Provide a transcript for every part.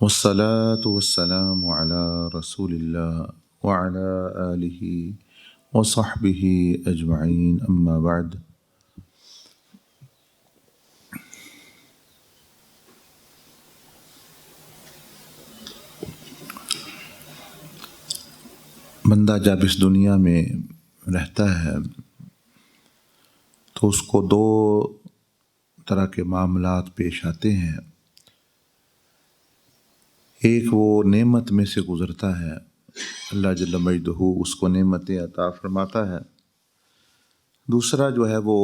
والصلاة والسلام على رسول الله وعلى آله وصحبه أجمعين أما بعد۔ بندہ جب اس دنیا میں رہتا ہے تو اس کو دو طرح کے معاملات پیش آتے ہیں۔ ایک وہ نعمت میں سے گزرتا ہے، اللہ جل مجدہ اس کو نعمتیں عطا فرماتا ہے۔ دوسرا جو ہے وہ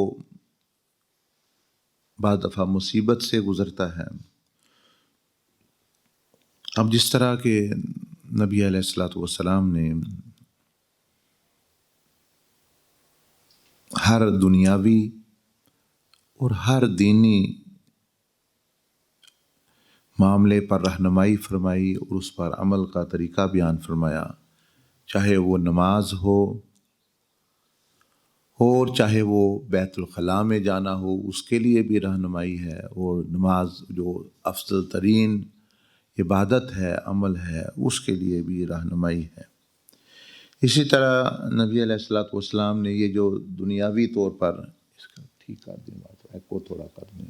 بعض دفعہ مصیبت سے گزرتا ہے۔ اب جس طرح کہ نبی علیہ الصلوۃ والسلام نے ہر دنیاوی اور ہر دینی معاملے پر رہنمائی فرمائی اور اس پر عمل کا طریقہ بیان فرمایا، چاہے وہ نماز ہو اور چاہے وہ بیت الخلاء میں جانا ہو، اس کے لیے بھی رہنمائی ہے، اور نماز جو افضل ترین عبادت ہے، عمل ہے، اس کے لیے بھی رہنمائی ہے۔ اسی طرح نبی علیہ الصلوۃ والسلام نے یہ جو دنیاوی طور پر اس کا ٹھیک کر دیں، بات کو تھوڑا کر دیں،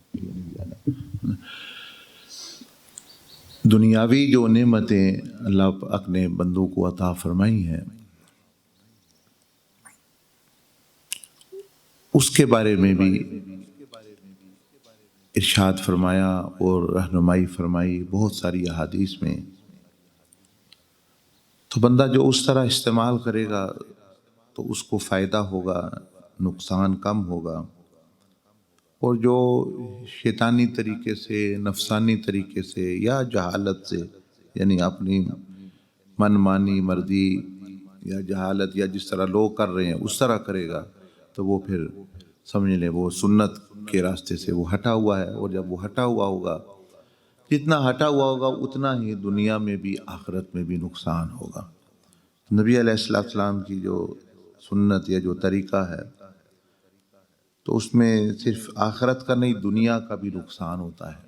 دنیاوی جو نعمتیں اللہ اپنے بندوں کو عطا فرمائی ہیں اس کے بارے میں بھی ارشاد فرمایا اور رہنمائی فرمائی بہت ساری احادیث میں۔ تو بندہ جو اس طرح استعمال کرے گا تو اس کو فائدہ ہوگا، نقصان کم ہوگا، اور جو شیطانی طریقے سے، نفسانی طریقے سے یا جہالت سے، یعنی اپنی من مانی مرضی یا جہالت یا جس طرح لوگ کر رہے ہیں اس طرح کرے گا تو وہ پھر سمجھ لیں وہ سنت کے راستے سے وہ ہٹا ہوا ہے، اور جب وہ ہٹا ہوا ہوگا، جتنا ہٹا ہوا ہوگا اتنا ہی دنیا میں بھی آخرت میں بھی نقصان ہوگا۔ نبی علیہ السلام کی جو سنت یا جو طریقہ ہے تو اس میں صرف آخرت کا نہیں، دنیا کا بھی نقصان ہوتا ہے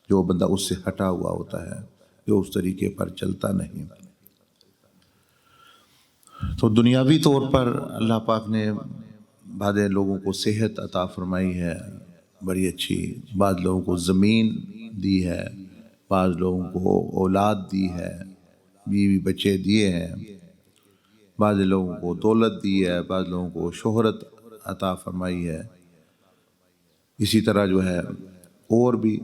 جو بندہ اس سے ہٹا ہوا ہوتا ہے، جو اس طریقے پر چلتا نہیں۔ تو دنیاوی طور پر اللہ پاک نے بعض لوگوں کو صحت عطا فرمائی ہے بڑی اچھی، بعض لوگوں کو زمین دی ہے، بعض لوگوں کو اولاد دی ہے، بیوی بچے دیے ہیں، بعض لوگوں کو دولت دی ہے، بعض لوگوں کو شہرت عطا فرمائی ہے۔ اسی طرح جو ہے اور بھی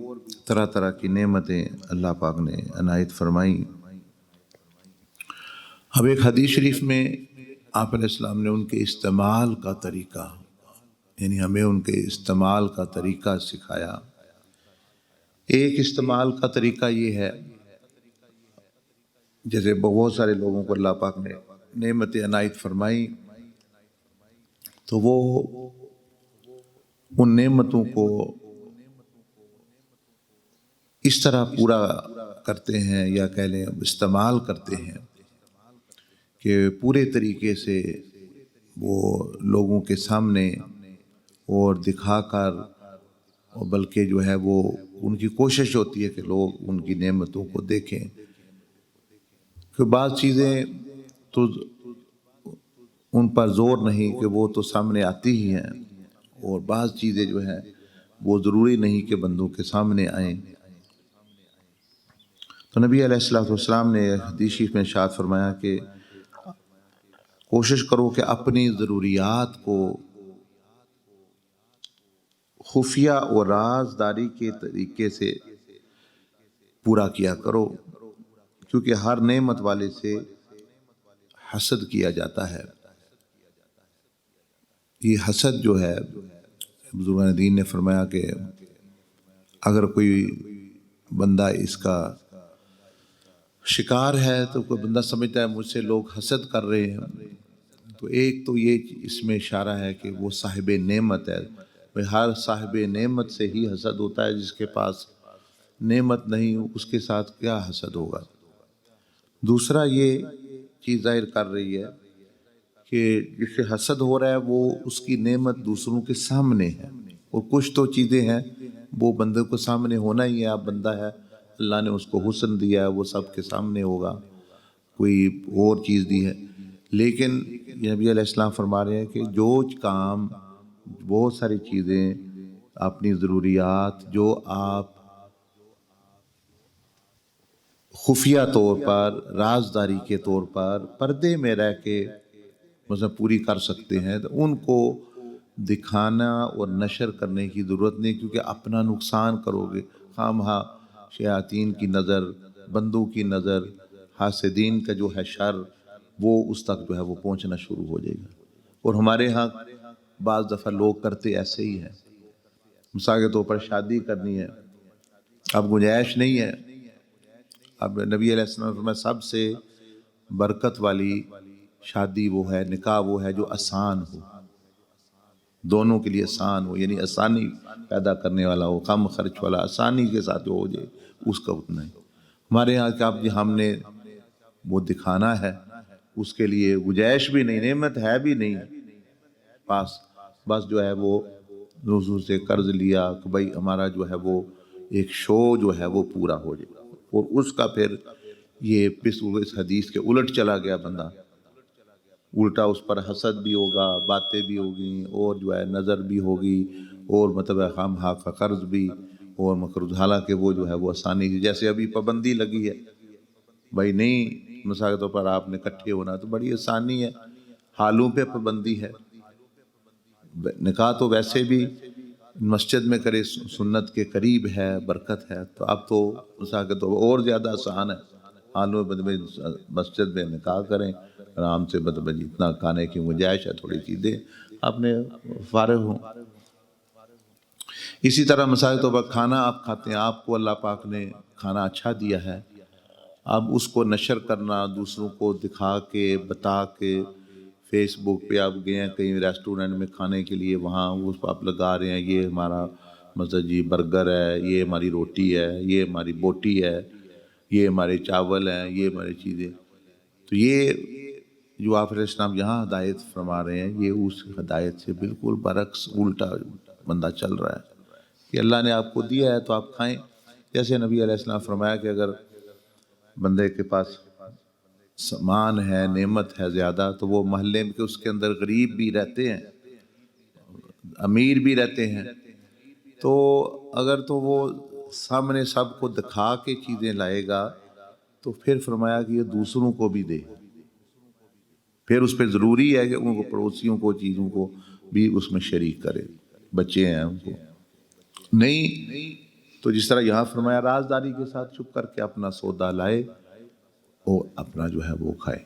طرح طرح کی نعمتیں اللہ پاک نے عنایت فرمائیں۔ اب ایک حدیث شریف میں آپ علیہ السلام نے ان کے استعمال کا طریقہ، یعنی ہمیں ان کے استعمال کا طریقہ سکھایا۔ ایک استعمال کا طریقہ یہ ہے، جیسے بہت سارے لوگوں کو اللہ پاک نے نعمتیں عنایت فرمائی تو وہ ان نعمتوں کو اس طرح پورا کرتے ہیں یا کہہ لیں استعمال کرتے ہیں کہ پورے طریقے سے وہ لوگوں کے سامنے اور دکھا کر، اور بلکہ جو ہے وہ ان کی کوشش ہوتی ہے کہ لوگ ان کی نعمتوں کو دیکھیں، کہ بعض چیزیں تو ان پر زور نہیں کہ وہ تو سامنے آتی ہی ہیں، اور بعض چیزیں جو ہیں وہ ضروری نہیں کہ بندوں کے سامنے آئیں۔ تو نبی علیہ السلام نے حدیث شریف میں ارشاد فرمایا کہ کوشش کرو کہ اپنی ضروریات کو خفیہ اور رازداری کے طریقے سے پورا کیا کرو، کیونکہ ہر نعمت والے سے حسد کیا جاتا ہے۔ یہ حسد جو ہے، بزرگان دین نے فرمایا کہ اگر کوئی بندہ اس کا شکار ہے تو کوئی بندہ سمجھتا ہے مجھ سے لوگ حسد کر رہے ہیں، تو ایک تو یہ اس میں اشارہ ہے کہ وہ صاحب نعمت ہے، ہر صاحب نعمت سے ہی حسد ہوتا ہے، جس کے پاس نعمت نہیں اس کے ساتھ کیا حسد ہوگا۔ دوسرا یہ چیز ظاہر کر رہی ہے کہ جس سے حسد ہو رہا ہے وہ اس کی نعمت دوسروں کے سامنے ہے، اور کچھ تو چیزیں ہیں وہ بندے کو سامنے ہونا ہی ہے، آپ بندہ ہے اللہ نے اس کو حسن دیا ہے، وہ سب کے سامنے ہوگا، کوئی اور چیز دی ہے، لیکن نبی علیہ السلام فرما رہے ہیں کہ جو کام، بہت ساری چیزیں، اپنی ضروریات جو آپ خفیہ طور پر، رازداری کے طور پر، پردے میں رہ کے مثلا پوری کر سکتے ہیں، تو ان کو دکھانا اور نشر کرنے کی ضرورت نہیں، کیونکہ اپنا نقصان کرو گے، خواہ مخواہ شیاطین کی نظر، بندوں کی نظر، حاسدین کا جو ہے شر، وہ اس تک جو ہے وہ پہنچنا شروع ہو جائے گا۔ اور ہمارے ہاں بعض دفعہ لوگ کرتے ایسے ہی ہیں، مثال کے طور پر شادی کرنی ہے، اب گنجائش نہیں ہے، اب نبی علیہ السلام نے فرمایا سب سے برکت والی شادی وہ ہے، نکاح وہ ہے جو آسان ہو، دونوں کے لیے آسان ہو، یعنی آسانی پیدا کرنے والا ہو، کم خرچ والا، آسانی کے ساتھ جو ہو جائے، اس کا اتنا ہی۔ ہمارے یہاں کیا ہم نے وہ دکھانا ہے، اس کے لیے گنجائش بھی نہیں، نعمت ہے بھی نہیں پاس، بس جو ہے وہ دوسروں سے قرض لیا کہ بھائی ہمارا جو ہے وہ ایک شو جو ہے وہ پورا ہو جائے، اور اس کا پھر یہ اس حدیث کے الٹ چلا گیا بندہ، الٹا اس پر حسد بھی ہوگا، باتیں بھی ہوگی، اور جو ہے نظر بھی ہوگی، اور مطلب خام ہا کا قرض بھی، اور مقروض، حالانکہ وہ جو ہے وہ آسانی سے، جیسے ابھی پابندی لگی ہے بھائی نہیں، مثال کے طور پر آپ نے اکٹھے ہونا، تو بڑی آسانی ہے، حالوں پہ پابندی ہے، نکاح تو ویسے بھی مسجد میں کرے، سنت کے قریب ہے، برکت ہے، تو اب تو مثال کے طور پر اور زیادہ آسان ہے، حالوں میں مسجد میں نکاح کریں آرام سے، مطلب جتنا کھانے کی گنجائش ہے تھوڑی چیزیں آپ نے فارغ ہوں۔ اسی طرح مثال کے طور پر کھانا آپ کھاتے ہیں، آپ کو اللہ پاک نے کھانا اچھا دیا ہے، اب اس کو نشر کرنا، دوسروں کو دکھا کے، بتا کے، فیس بک پہ آپ گئے ہیں کہیں ریسٹورنٹ میں کھانے کے لیے، وہاں اس کو آپ لگا رہے ہیں، یہ ہمارا مطلب جی برگر ہے، یہ ہماری روٹی ہے، یہ ہماری بوٹی ہے، یہ ہمارے چاول ہیں، یہ ہماری چیزیں، تو یہ جو آپ علیہ السلام یہاں ہدایت فرما رہے ہیں، یہ اس ہدایت سے بالکل برعکس، الٹا بندہ چل رہا ہے کہ اللہ نے آپ کو دیا ہے تو آپ کھائیں۔ جیسے نبی علیہ السلام فرمایا کہ اگر بندے کے پاس سامان ہے، نعمت ہے زیادہ، تو وہ محلے میں اس کے اندر غریب بھی رہتے ہیں، امیر بھی رہتے ہیں، تو اگر تو وہ سامنے سب کو دکھا کے چیزیں لائے گا، تو پھر فرمایا کہ یہ دوسروں کو بھی دے، پھر اس پہ ضروری ہے کہ ان کو، پڑوسیوں کو، چیزوں کو بھی اس میں شریک کرے، بچے ہیں ان کو نہیں، تو جس طرح یہاں فرمایا رازداری کے ساتھ چھپ کر کے اپنا سودا لائے اور اپنا جو ہے وہ کھائے،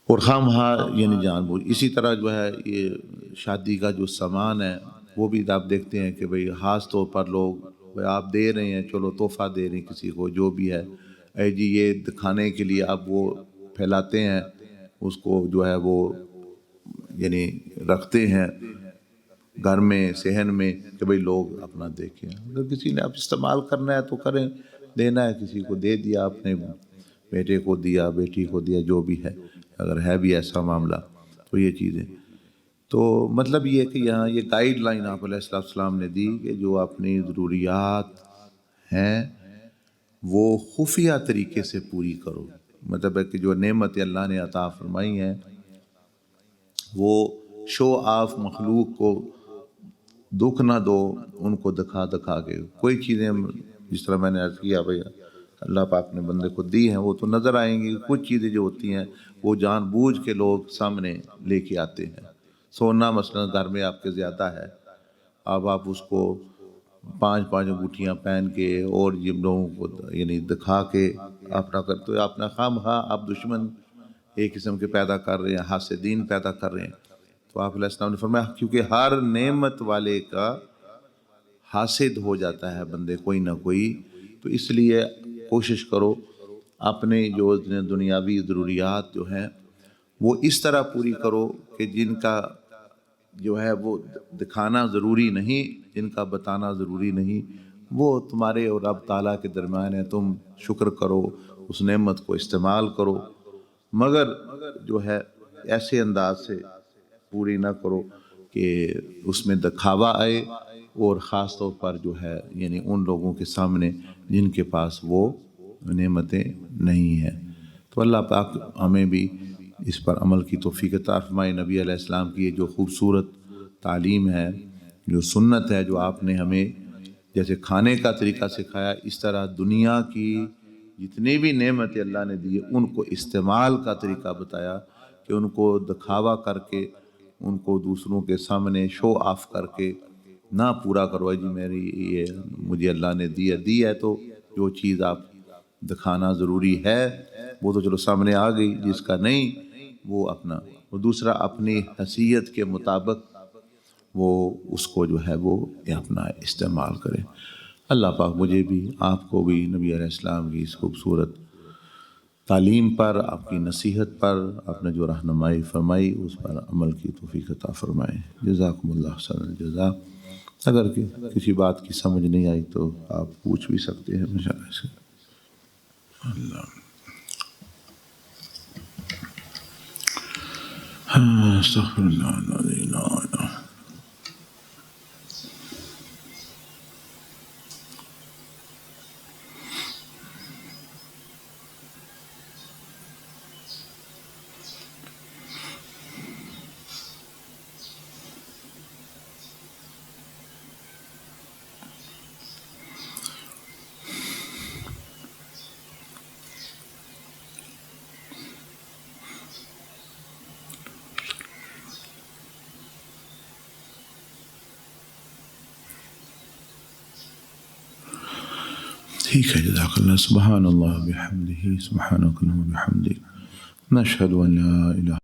اور خام ہاں یعنی جان بوجھ۔ اسی طرح جو ہے یہ شادی کا جو سامان ہے، وہ بھی آپ دیکھتے ہیں کہ بھئی خاص طور پر لوگ آپ دے رہے ہیں، چلو تحفہ دے رہے ہیں کسی کو، جو بھی ہے، اے جی یہ دکھانے کے لیے آپ وہ پھیلاتے ہیں، اس کو جو ہے وہ یعنی رکھتے ہیں گھر میں، صحن میں، کہ بھئی لوگ اپنا دیکھیں، اگر کسی نے آپ استعمال کرنا ہے تو کریں، دینا ہے کسی کو دے دیا، آپ نے بیٹے کو دیا، بیٹی کو دیا، جو بھی ہے، اگر ہے بھی ایسا معاملہ، تو یہ چیزیں، تو مطلب یہ ہے کہ یہاں یہ گائیڈ لائن آپ علیہ السلام نے دی کہ جو اپنی ضروریات ہیں وہ خفیہ طریقے سے پوری کرو، مطلب ہے کہ جو نعمت اللہ نے عطا فرمائی ہیں وہ شو آف مخلوق کو دکھ نہ دو، ان کو دکھا دکھا کے، کوئی چیزیں جس طرح میں نے عرض کیا بھئی اللہ پاک نے بندے کو دی ہیں، وہ تو نظر آئیں گی، کچھ چیزیں جو ہوتی ہیں وہ جان بوجھ کے لوگ سامنے لے کے آتے ہیں، سونا مثلا گھر میں آپ کے زیادہ ہے، اب آپ اس کو 5 انگوٹھیاں پہن کے اور جن لوگوں کو یعنی دکھا کے اپنا کرتے ہو، اپنا خواہ مخواہ آپ دشمن ایک قسم کے پیدا کر رہے ہیں، حاسدین پیدا کر رہے ہیں۔ تو آپ علیہ السلام نے فرمایا کیونکہ ہر نعمت والے کا حاسد ہو جاتا ہے بندے کوئی نہ کوئی، تو اس لیے کوشش کرو اپنے جو دنیاوی ضروریات جو ہیں وہ اس طرح پوری کرو کہ جن کا جو ہے وہ دکھانا ضروری نہیں، جن کا بتانا ضروری نہیں، وہ تمہارے اور رب تعالیٰ کے درمیان ہے، تم شکر کرو، اس نعمت کو استعمال کرو، مگر جو ہے ایسے انداز سے پوری نہ کرو کہ اس میں دکھاوا آئے اور خاص طور پر جو ہے یعنی ان لوگوں کے سامنے جن کے پاس وہ نعمتیں نہیں ہیں۔ تو اللہ پاک ہمیں بھی اس پر عمل کی توفیق عطا فرمائے۔ نبی علیہ السلام کی یہ جو خوبصورت تعلیم ہے، جو سنت ہے، جو آپ نے ہمیں جیسے کھانے کا طریقہ سکھایا، اس طرح دنیا کی جتنی بھی نعمتیں اللہ نے دی ان کو استعمال کا طریقہ بتایا کہ ان کو دکھاوا کر کے، ان کو دوسروں کے سامنے شو آف کر کے نہ پورا کرو جی میری یہ مجھے اللہ نے دی ہے تو جو چیز آپ دکھانا ضروری ہے وہ تو چلو سامنے آ گئی، جس کا نہیں وہ اپنا، اور دوسرا اپنی حیثیت کے مطابق وہ اس کو جو ہے وہ اپنا استعمال کرے۔ اللہ پاک مجھے بھی آپ کو بھی نبی علیہ السلام کی اس خوبصورت تعلیم پر، آپ کی نصیحت پر، آپ نے جو رہنمائی فرمائی اس پر عمل کی توفیق عطا فرمائے۔ جزاکم اللہ خیر الجزا۔ اگر کسی بات کی سمجھ نہیں آئی تو آپ پوچھ بھی سکتے ہیں انشاءاللہ سے۔ اللہ استغفر اللہ العظیم لا الہ۔ ٹھیک ہے، جزاک اللہ۔ سبحان اللہ بحمدہ، سبحانک اللہم وبحمدک، نشہد ان لا الہ